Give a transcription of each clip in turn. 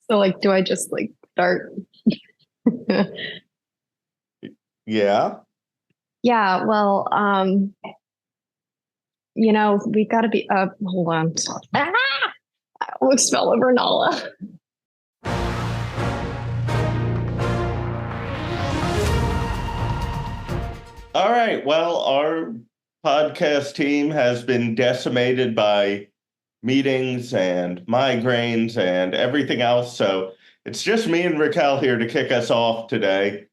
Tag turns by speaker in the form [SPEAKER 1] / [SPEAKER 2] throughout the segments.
[SPEAKER 1] So like, do I just like start?
[SPEAKER 2] Yeah.
[SPEAKER 1] Yeah, well, we gotta be hold on. Ah! I almost fell over Nala.
[SPEAKER 2] All right. Well, our podcast team has been decimated by meetings and migraines and everything else. So it's just me and Raquel here to kick us off today.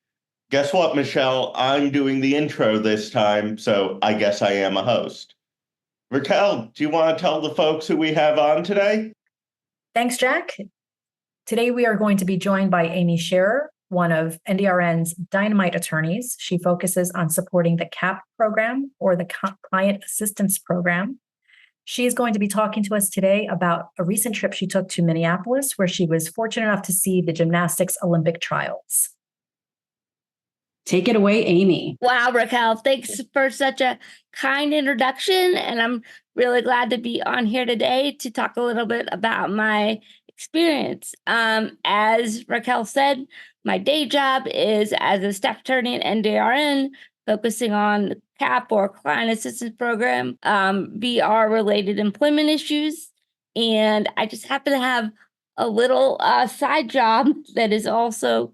[SPEAKER 2] Guess what, Michelle? I'm doing the intro this time, so I guess I am a host. Raquel, do you want to tell the folks who we have on today?
[SPEAKER 3] Thanks, Jack. Today we are going to be joined by Amy Scherer, one of NDRN's dynamite attorneys. She focuses on supporting the CAP program, or the Client Assistance Program. She is going to be talking to us today about a recent trip she took to Minneapolis, where she was fortunate enough to see the gymnastics Olympic trials.
[SPEAKER 4] Take it away, Amy.
[SPEAKER 5] Wow, Raquel, thanks for such a kind introduction. And I'm really glad to be on here today to talk a little bit about my experience. As Raquel said, my day job is as a staff attorney at NDRN, focusing on the CAP, or Client Assistance Program, VR-related employment issues. And I just happen to have a little side job that is also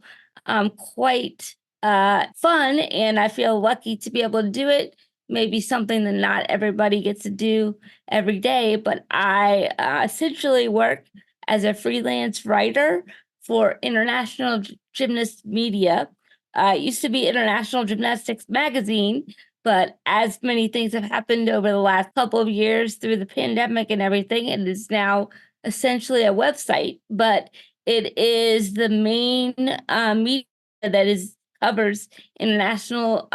[SPEAKER 5] quite fun, and I feel lucky to be able to do it. Maybe something that not everybody gets to do every day, but I essentially work as a freelance writer for International Gymnast Media. It used to be International Gymnastics Magazine, but as many things have happened over the last couple of years through the pandemic and everything, it is now essentially a website, but it is the main media that covers international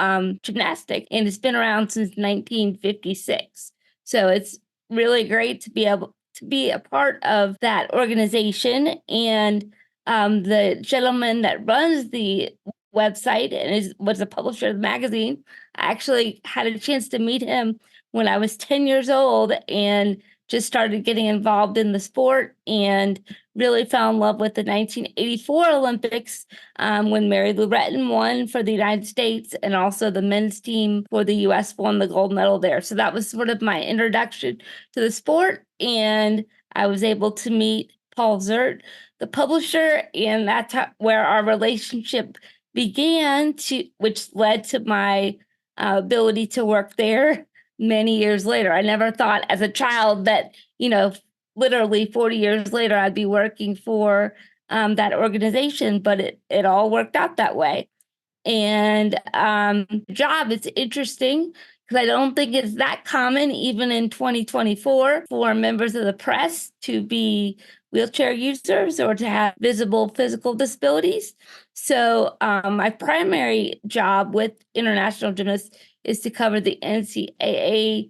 [SPEAKER 5] gymnastics, and it's been around since 1956. So it's really great to be able to be a part of that organization. And the gentleman that runs the website and was a publisher of the magazine, I actually had a chance to meet him when I was 10 years old and just started getting involved in the sport, and really fell in love with the 1984 Olympics when Mary Lou Retton won for the United States, and also the men's team for the US won the gold medal there. So that was sort of my introduction to the sport. And I was able to meet Paul Zert, the publisher, and that's where our relationship began, which led to my ability to work there many years later. I never thought as a child that, literally 40 years later, I'd be working for that organization, but it all worked out that way. And job, it's interesting because I don't think it's that common, even in 2024, for members of the press to be wheelchair users or to have visible physical disabilities. So my primary job with International Gymnasts is to cover the NCAA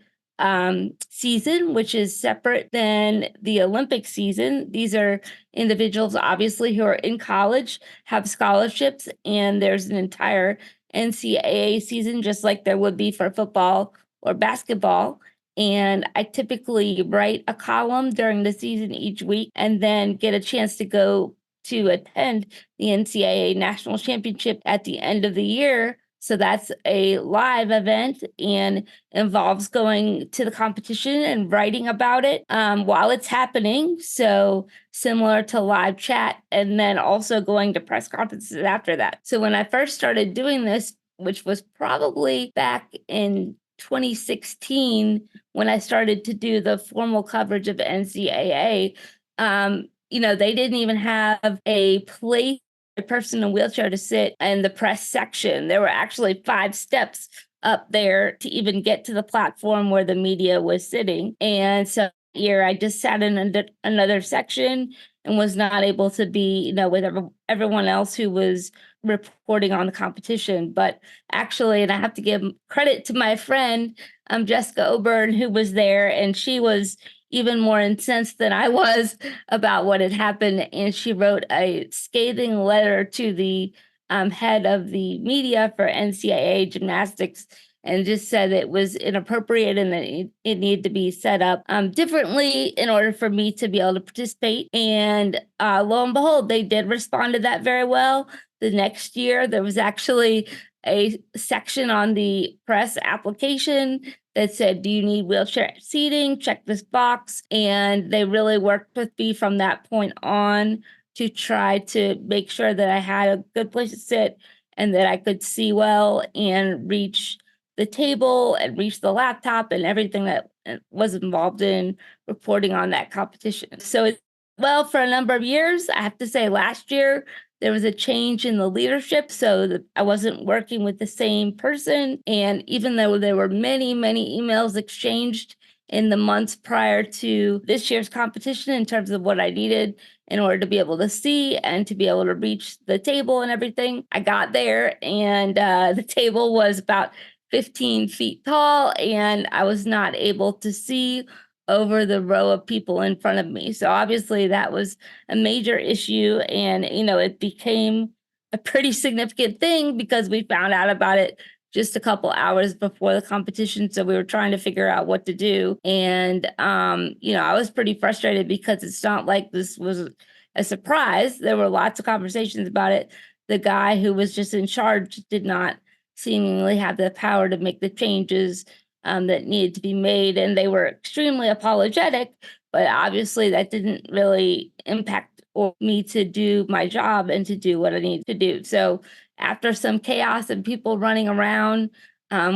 [SPEAKER 5] season, which is separate than the Olympic season. These are individuals, obviously, who are in college, have scholarships, and there's an entire NCAA season, just like there would be for football or basketball. And I typically write a column during the season each week, and then get a chance to go to attend the NCAA National Championship at the end of the year. So that's a live event and involves going to the competition and writing about it while it's happening. So similar to live chat, and then also going to press conferences after that. So when I first started doing this, which was probably back in 2016, when I started to do the formal coverage of NCAA, they didn't even have a place a person in a wheelchair to sit in the press section. There were actually 5 steps up there to even get to the platform where the media was sitting. And so here I just sat in another section and was not able to be, with everyone else who was reporting on the competition. But actually, and I have to give credit to my friend, Jessica Oburn, who was there, and she was even more incensed than I was about what had happened. And she wrote a scathing letter to the head of the media for NCAA gymnastics, and just said it was inappropriate and that it needed to be set up differently in order for me to be able to participate. And lo and behold, they did respond to that very well. The next year, there was actually a section on the press application that said, do you need wheelchair seating? Check this box. And they really worked with me from that point on to try to make sure that I had a good place to sit and that I could see well and reach the table and reach the laptop and everything that was involved in reporting on that competition. So, well, for a number of years, I have to say last year, there was a change in the leadership, so that I wasn't working with the same person. And even though there were many, many emails exchanged in the months prior to this year's competition in terms of what I needed in order to be able to see and to be able to reach the table and everything, I got there and the table was about 15 feet tall and I was not able to see over the row of people in front of me. So obviously that was a major issue and, it became a pretty significant thing because we found out about it just a couple hours before the competition. So we were trying to figure out what to do. And, I was pretty frustrated because it's not like this was a surprise. There were lots of conversations about it. The guy who was just in charge did not seemingly have the power to make the changes that needed to be made. And they were extremely apologetic, but obviously that didn't really impact me to do my job and to do what I needed to do. So after some chaos and people running around,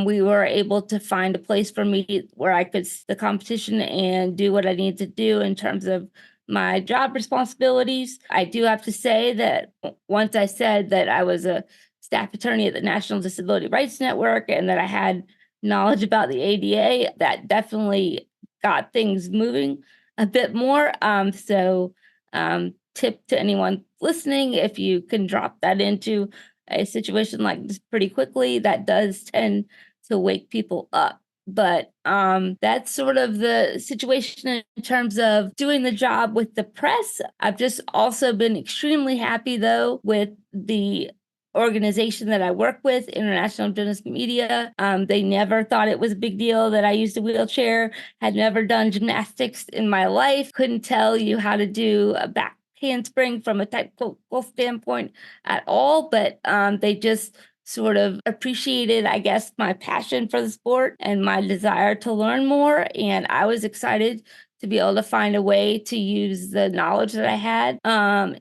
[SPEAKER 5] we were able to find a place for me where I could see the competition and do what I needed to do in terms of my job responsibilities. I do have to say that once I said that I was a staff attorney at the National Disability Rights Network and that I had knowledge about the ADA, that definitely got things moving a bit more. Tip to anyone listening, if you can drop that into a situation like this pretty quickly, that does tend to wake people up. But that's sort of the situation in terms of doing the job with the press. I've just also been extremely happy, though, with the organization that I work with, International Gymnast Media. They never thought it was a big deal that I used a wheelchair, had never done gymnastics in my life, couldn't tell you how to do a back handspring from a technical standpoint at all, but they just sort of appreciated, I guess, my passion for the sport and my desire to learn more. And I was excited to be able to find a way to use the knowledge that I had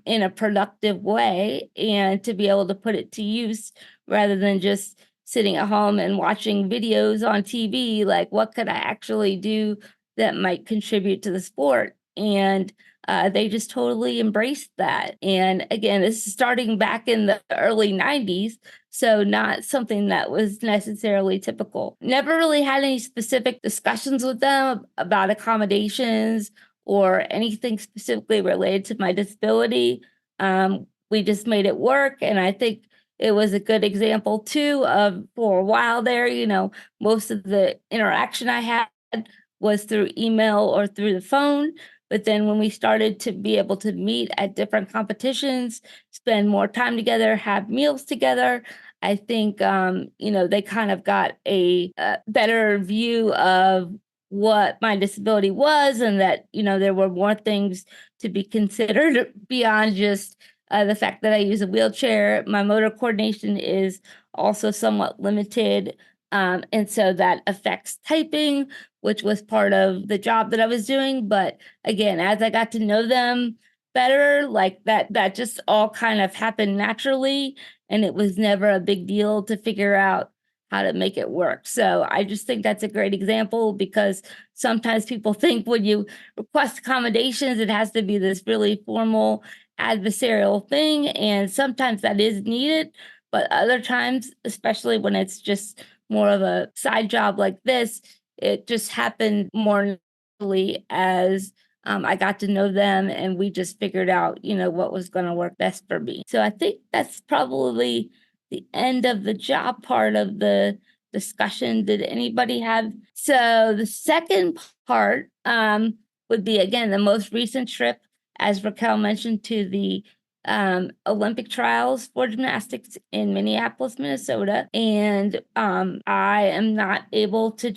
[SPEAKER 5] in a productive way and to be able to put it to use rather than just sitting at home and watching videos on TV, like what could I actually do that might contribute to the sport? And they just totally embraced that. And again, this is starting back in the early 90s. So not something that was necessarily typical. Never really had any specific discussions with them about accommodations or anything specifically related to my disability. We just made it work. And I think it was a good example too of, for a while there, most of the interaction I had was through email or through the phone. But then when we started to be able to meet at different competitions, spend more time together, have meals together, I think, they kind of got a better view of what my disability was and that, there were more things to be considered beyond just the fact that I use a wheelchair. My motor coordination is also somewhat limited. And so that affects typing, which was part of the job that I was doing. But again, as I got to know them better, like that just all kind of happened naturally. And it was never a big deal to figure out how to make it work. So I just think that's a great example because sometimes people think when you request accommodations, it has to be this really formal adversarial thing. And sometimes that is needed. But other times, especially when it's just more of a side job like this, it just happened more naturally as I got to know them and we just figured out, what was going to work best for me. So I think that's probably the end of the job part of the discussion. Did anybody have? So the second part would be, again, the most recent trip, as Raquel mentioned, to the Olympic trials for gymnastics in Minneapolis, Minnesota, and I am not able to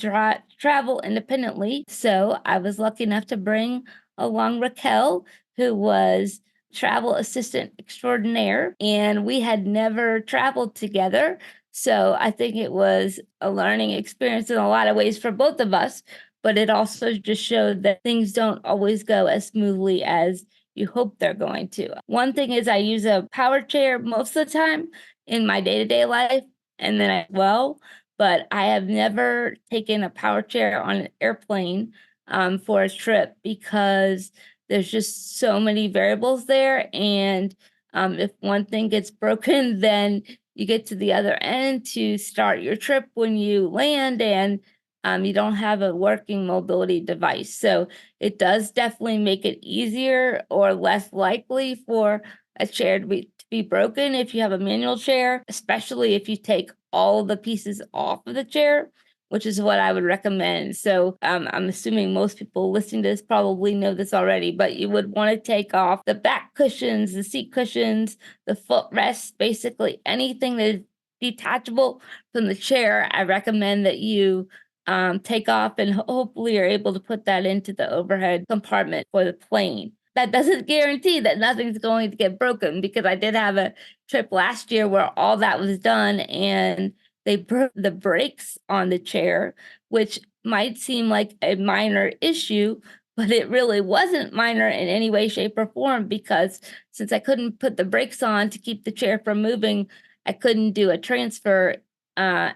[SPEAKER 5] travel independently. So I was lucky enough to bring along Raquel, who was travel assistant extraordinaire, and we had never traveled together. So I think it was a learning experience in a lot of ways for both of us, but it also just showed that things don't always go as smoothly as you hope they're going to. One thing is I use a power chair most of the time in my day-to-day life, and then but I have never taken a power chair on an airplane for a trip because there's just so many variables there. And if one thing gets broken, then you get to the other end to start your trip when you land, and you don't have a working mobility device. So it does definitely make it easier or less likely for a chair to be broken if you have a manual chair, especially if you take all the pieces off of the chair, which is what I would recommend. So I'm assuming most people listening to this probably know this already, but you would want to take off the back cushions, the seat cushions, the footrests, basically anything that is detachable from the chair. I recommend that you take off, and hopefully you're able to put that into the overhead compartment for the plane. That doesn't guarantee that nothing's going to get broken, because I did have a trip last year where all that was done and they broke the brakes on the chair, which might seem like a minor issue, but it really wasn't minor in any way, shape, or form, because since I couldn't put the brakes on to keep the chair from moving, I couldn't do a transfer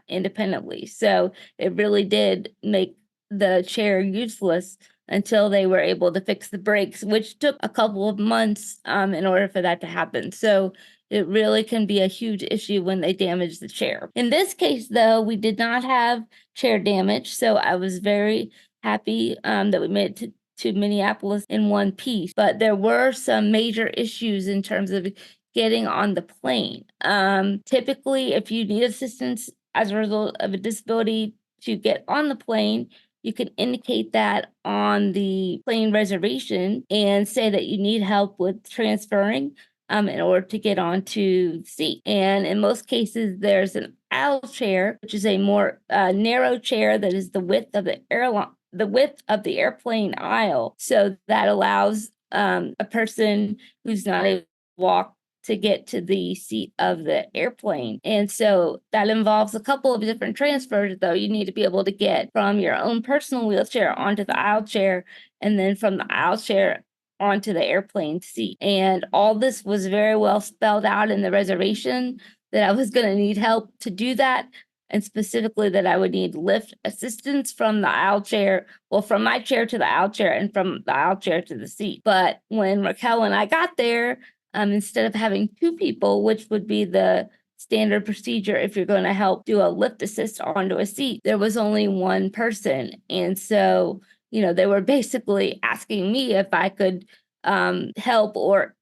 [SPEAKER 5] independently. So it really did make the chair useless until they were able to fix the brakes, which took a couple of months in order for that to happen. So it really can be a huge issue when they damage the chair. In this case, though, we did not have chair damage. So I was very happy that we made it to Minneapolis in one piece. But there were some major issues in terms of getting on the plane. Typically, if you need assistance as a result of a disability to get on the plane, you can indicate that on the plane reservation and say that you need help with transferring in order to get onto the seat. And in most cases, there's an aisle chair, which is a more narrow chair that is the width of the airplane aisle. So that allows a person who's not able to walk to get to the seat of the airplane. And so that involves a couple of different transfers, though. You need to be able to get from your own personal wheelchair onto the aisle chair, and then from the aisle chair onto the airplane seat. And all this was very well spelled out in the reservation, that I was going to need help to do that. And specifically that I would need lift assistance from the aisle chair, from my chair to the aisle chair and from the aisle chair to the seat. But when Raquel and I got there, instead of having two people, which would be the standard procedure if you're going to help do a lift assist onto a seat, there was only one person. And so, they were basically asking me if I could help or,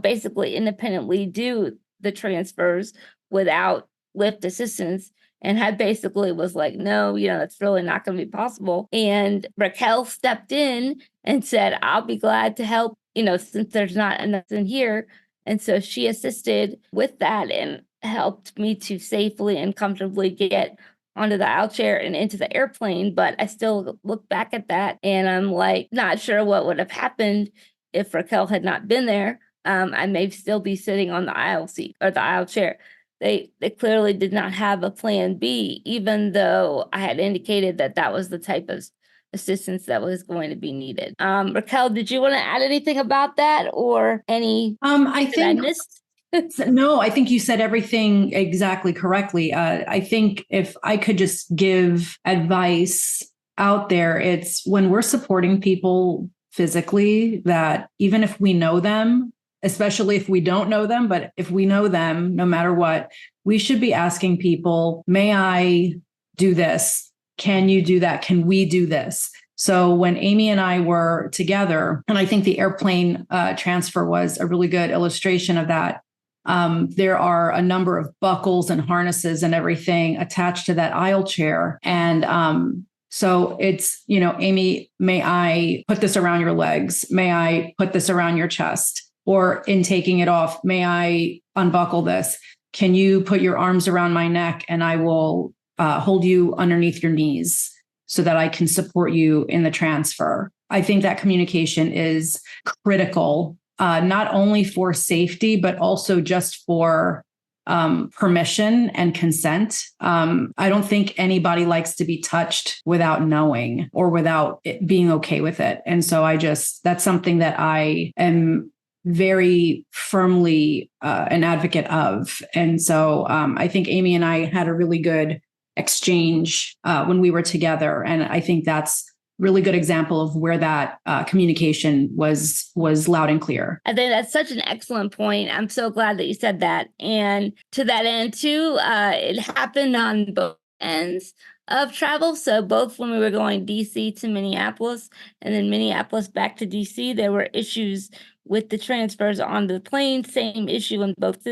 [SPEAKER 5] basically independently do the transfers without lift assistance. And I basically was like, no, that's really not going to be possible. And Raquel stepped in and said, I'll be glad to help, since there's not enough in here. And so she assisted with that and helped me to safely and comfortably get onto the aisle chair and into the airplane. But I still look back at that and I'm like, not sure what would have happened if Raquel had not been there. I may still be sitting on the aisle seat or the aisle chair. They clearly did not have a plan B, even though I had indicated that that was the type of assistance that was going to be needed. Raquel, did you want to add anything about that or any?
[SPEAKER 4] I think you said everything exactly correctly. I think if I could just give advice out there, it's when we're supporting people physically, that even if we know them, especially if we don't know them, but if we know them, no matter what, we should be asking people, may I do this? Can you do that? Can we do this? So when Amy and I were together, and I think the airplane transfer was a really good illustration of that. There are a number of buckles and harnesses and everything attached to that aisle chair. And so it's, Amy, may I put this around your legs? May I put this around your chest? Or in taking it off, may I unbuckle this? Can you put your arms around my neck and I will hold you underneath your knees so that I can support you in the transfer? I think that communication is critical, not only for safety, but also just for permission and consent. I don't think anybody likes to be touched without knowing or without it being okay with it. And so that's something that I am very firmly an advocate of. And so I think Amy and I had a really good exchange when we were together. And I think that's really good example of where that communication was loud and clear.
[SPEAKER 5] I think that's such an excellent point. I'm so glad that you said that. And to that end too, it happened on both ends of travel. So both when we were going DC to Minneapolis and then Minneapolis back to DC, there were issues with the transfers on the plane, same issue in both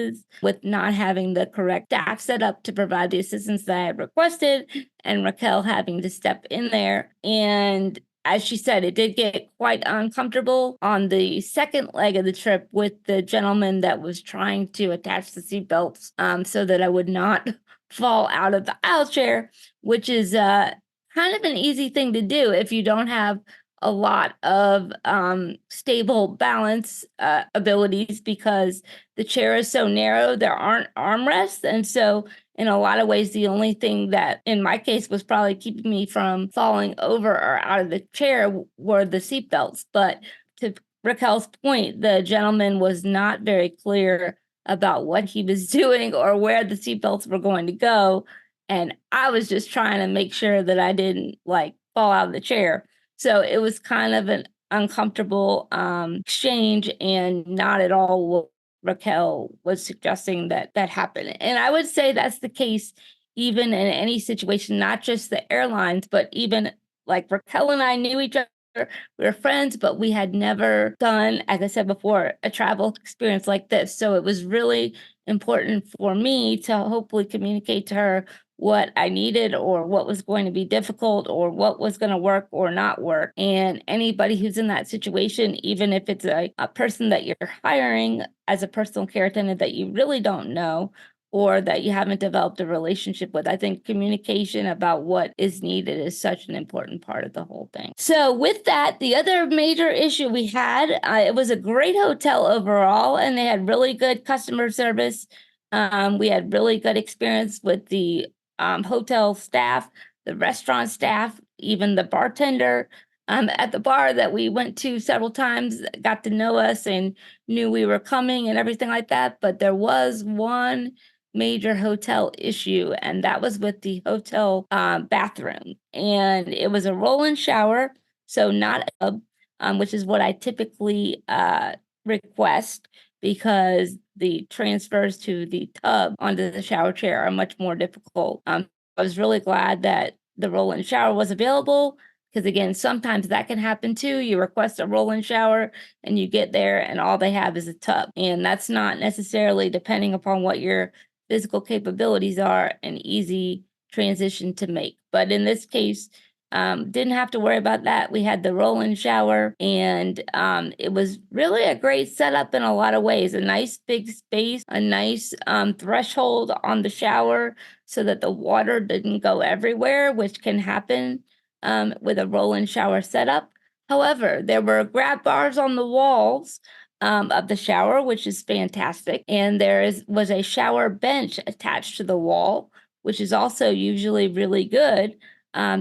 [SPEAKER 5] with not having the correct staff set up to provide the assistance that I had requested, and Raquel having to step in there. And as she said, it did get quite uncomfortable on the second leg of the trip with the gentleman that was trying to attach the seatbelts so that I would not fall out of the aisle chair, which is kind of an easy thing to do if you don't have a lot of stable balance abilities, because the chair is so narrow, there aren't armrests. And so in a lot of ways, the only thing that in my case was probably keeping me from falling over or out of the chair were the seatbelts. But to Raquel's point, the gentleman was not very clear about what he was doing or where the seatbelts were going to go. And I was just trying to make sure that I didn't fall out of the chair. So it was kind of an uncomfortable exchange, and not at all what Raquel was suggesting that happened. And I would say that's the case even in any situation, not just the airlines, but even Raquel and I knew each other. We were friends, but we had never done, as I said before, a travel experience like this. So it was really important for me to hopefully communicate to her what I needed or what was going to be difficult or what was going to work or not work. And anybody who's in that situation, even if it's a person that you're hiring as a personal care attendant that you really don't know or that you haven't developed a relationship with, I think communication about what is needed is such an important part of the whole thing. So with that, the other major issue we had, it was a great hotel overall, and they had really good customer service. We had really good experience with the hotel staff, the restaurant staff, even the bartender at the bar that we went to several times got to know us and knew we were coming and everything like that. But there was one major hotel issue, and that was with the hotel bathroom. And it was a roll-in shower, so not a tub, which is what I typically request, because the transfers to the tub onto the shower chair are much more difficult. I was really glad that the roll-in shower was available, because again, sometimes that can happen too. You request a roll-in shower and you get there and all they have is a tub. And that's not necessarily, depending upon what your physical capabilities are, an easy transition to make. But in this case, didn't have to worry about that. We had the roll-in shower, and it was really a great setup in a lot of ways. A nice big space, a nice threshold on the shower so that the water didn't go everywhere, which can happen with a roll-in shower setup. However, there were grab bars on the walls of the shower, which is fantastic. And was a shower bench attached to the wall, which is also usually really good.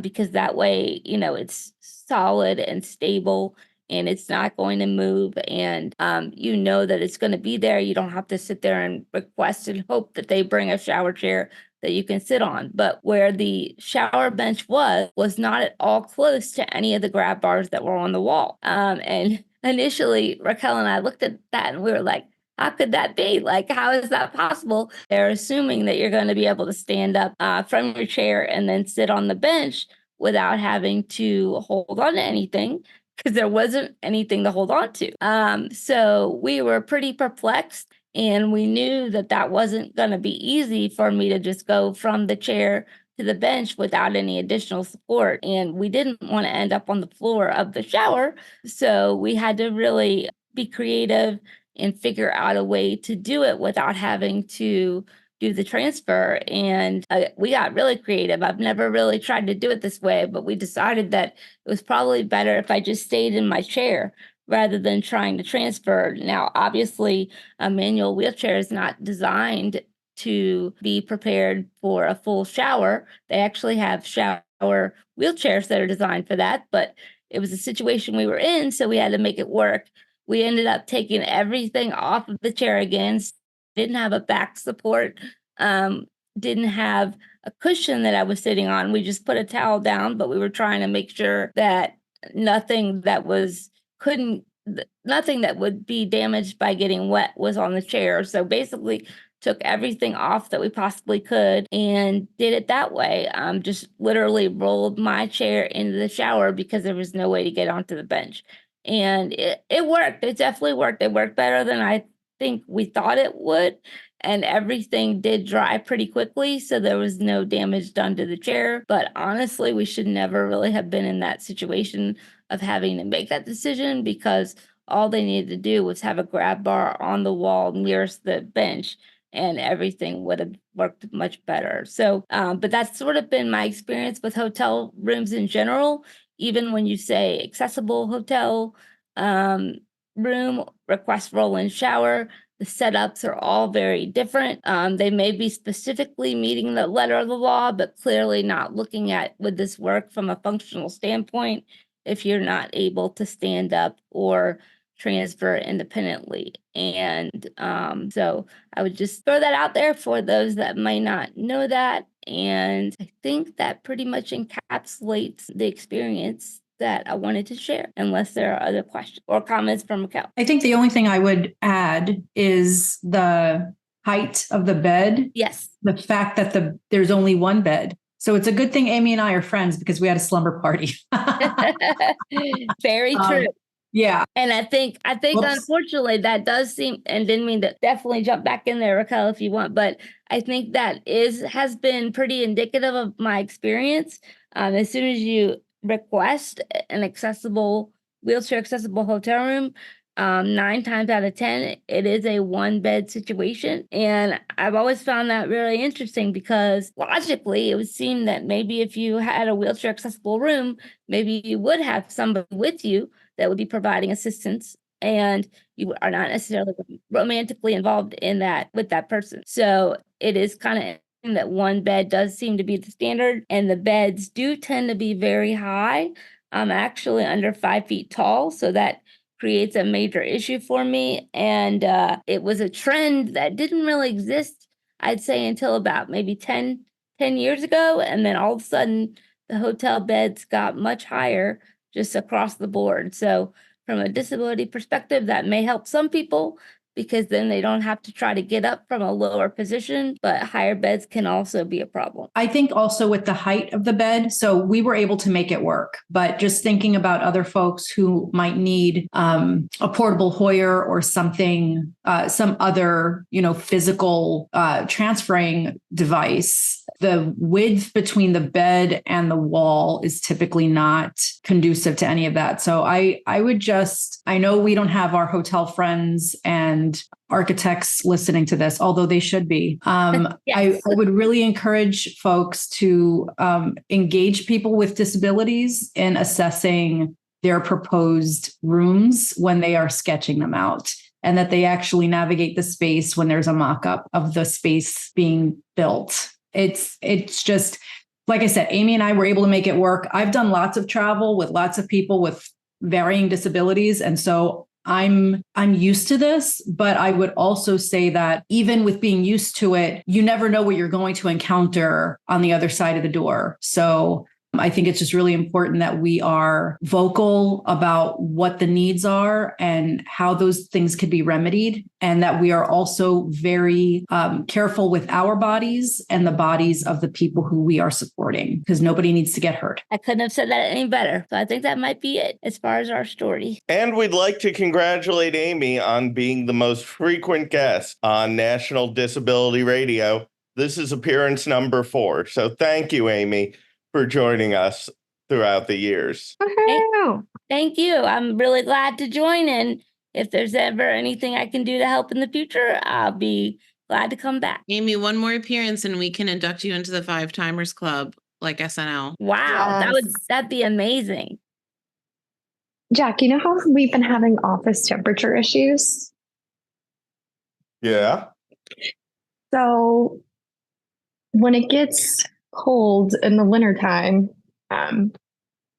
[SPEAKER 5] Because that way, it's solid and stable and it's not going to move, and you know that it's going to be there. You don't have to sit there and request and hope that they bring a shower chair that you can sit on. But where the shower bench was not at all close to any of the grab bars that were on the wall. And initially, Raquel and I looked at that and we were like, how could that be? How is that possible? They're assuming that you're going to be able to stand up from your chair and then sit on the bench without having to hold on to anything, because there wasn't anything to hold on to. So we were pretty perplexed, and we knew that that wasn't going to be easy for me to just go from the chair to the bench without any additional support. And we didn't want to end up on the floor of the shower. So we had to really be creative and figure out a way to do it without having to do the transfer. And we got really creative. I've never really tried to do it this way, but we decided that it was probably better if I just stayed in my chair rather than trying to transfer. Now, obviously, a manual wheelchair is not designed to be prepared for a full shower. They actually have shower wheelchairs that are designed for that, but it was a situation we were in, so we had to make it work. We ended up taking everything off of the chair again, didn't have a back support, didn't have a cushion that I was sitting on. We just put a towel down, but we were trying to make sure that nothing that would be damaged by getting wet was on the chair. So basically took everything off that we possibly could and did it that way. Just literally rolled my chair into the shower because there was no way to get onto the bench. And it worked. It definitely worked. It worked better than I think we thought it would. And everything did dry pretty quickly, so there was no damage done to the chair. But honestly, we should never really have been in that situation of having to make that decision, because all they needed to do was have a grab bar on the wall nearest the bench, and everything would have worked much better. So, but that's sort of been my experience with hotel rooms in general. Even when you say accessible hotel room, request roll-in shower, the setups are all very different. They may be specifically meeting the letter of the law, but clearly not looking at, would this work from a functional standpoint if you're not able to stand up or transfer independently. And so I would just throw that out there for those that might not know that. And I think that pretty much encapsulates the experience that I wanted to share, unless there are other questions or comments from Raquel.
[SPEAKER 4] I think the only thing I would add is the height of the bed.
[SPEAKER 5] Yes.
[SPEAKER 4] The fact that there's only one bed. So it's a good thing Amy and I are friends, because we had a slumber party.
[SPEAKER 5] Very true.
[SPEAKER 4] Yeah.
[SPEAKER 5] And I think unfortunately that does seem, and didn't mean to definitely jump back in there, Raquel, if you want, but I think that has been pretty indicative of my experience. As soon as you request an wheelchair accessible hotel room, 9 times out of 10, it is a 1-bed situation. And I've always found that really interesting, because logically it would seem that maybe if you had a wheelchair accessible room, maybe you would have somebody with you that would be providing assistance, and you are not necessarily romantically involved in that with that person. So it is kind of that 1 bed does seem to be the standard, and the beds do tend to be very high. I'm actually under 5 feet tall, so that creates a major issue for me. And it was a trend that didn't really exist, I'd say, until about maybe 10 years ago. And then all of a sudden, the hotel beds got much higher just across the board. So from a disability perspective, that may help some people, because then they don't have to try to get up from a lower position, but higher beds can also be a problem.
[SPEAKER 4] I think also with the height of the bed, so we were able to make it work, but just thinking about other folks who might need a portable Hoyer or something, some other, physical transferring device, the width between the bed and the wall is typically not conducive to any of that. So I know we don't have our hotel friends and architects listening to this, although they should be.
[SPEAKER 5] Yes.
[SPEAKER 4] I would really encourage folks to engage people with disabilities in assessing their proposed rooms when they are sketching them out, and that they actually navigate the space when there's a mock-up of the space being built. It's just, like I said, Amy and I were able to make it work. I've done lots of travel with lots of people with varying disabilities, and so I'm used to this, but I would also say that even with being used to it, you never know what you're going to encounter on the other side of the door. So I think it's just really important that we are vocal about what the needs are and how those things could be remedied, and that we are also very careful with our bodies and the bodies of the people who we are supporting, because nobody needs to get hurt.
[SPEAKER 5] I couldn't have said that any better. So I think that might be it as far as our story.
[SPEAKER 2] And we'd like to congratulate Amy on being the most frequent guest on National Disability Radio. This is appearance number 4. So thank you, Amy, for joining us throughout the years.
[SPEAKER 1] Woohoo!
[SPEAKER 5] Thank you. I'm really glad to join, and if there's ever anything I can do to help in the future, I'll be glad to come back.
[SPEAKER 6] Amy, one more appearance and we can induct you into the 5-timers club like SNL.
[SPEAKER 5] Wow, that'd be amazing.
[SPEAKER 1] Jack, you know how we've been having office temperature issues?
[SPEAKER 2] Yeah.
[SPEAKER 1] So when it gets cold in the wintertime,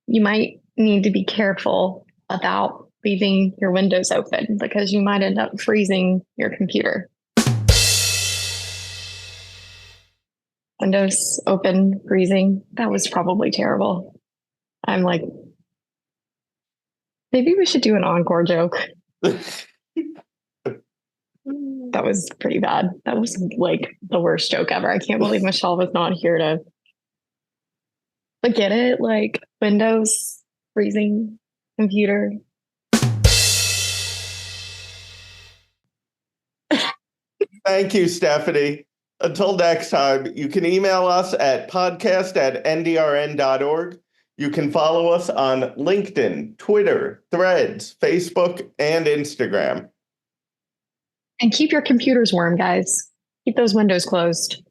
[SPEAKER 1] you might need to be careful about leaving your windows open because you might end up freezing your computer. Windows open, freezing. That was probably terrible. I'm like, maybe we should do an encore joke. That was pretty bad. That was like the worst joke ever. I can't believe Michelle was not here to get it. Like Windows, freezing, computer.
[SPEAKER 2] Thank you, Stephanie. Until next time, you can email us at podcast@ndrn.org. You can follow us on LinkedIn, Twitter, Threads, Facebook, and Instagram.
[SPEAKER 1] And keep your computers warm, guys. Keep those windows closed.